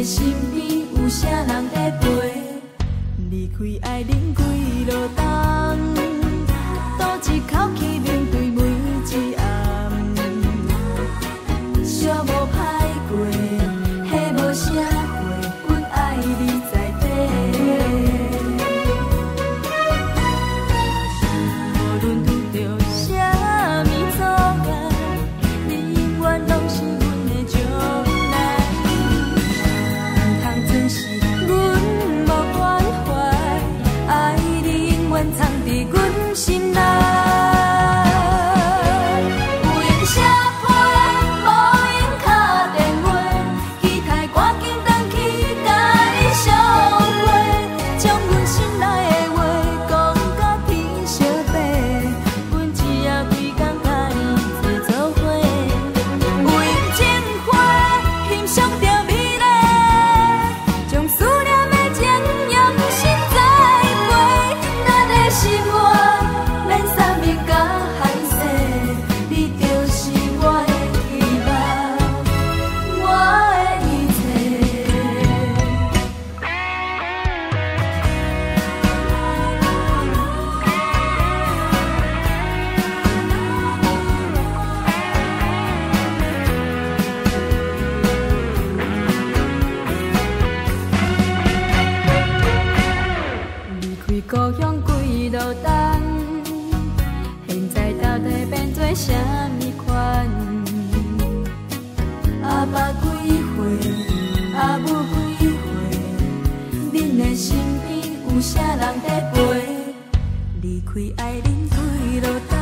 身边有啥人在陪？离开爱恁几落冬，赌一口气面对每一暗，煞无歹过，迄无啥话，阮爱你在底。无论遇到啥物阻碍，你永远拢是阮的将来。唔通真是阮无关怀，爱你永远藏伫阮心内。有闲写批，无闲敲电话，期待赶紧返去甲你相会，将阮心内的话讲甲天相白，阮只要规工甲你做作伙，为情花欣赏着美丽，将思念的情用心栽培，咱的心愿免啥物甲限制，你就是我的希望，我的一切。离开故乡几落冬，现在到底变做啥物款？阿爸几岁，阿母几岁，恁的身边有啥人在陪？离开爱恁几落冬。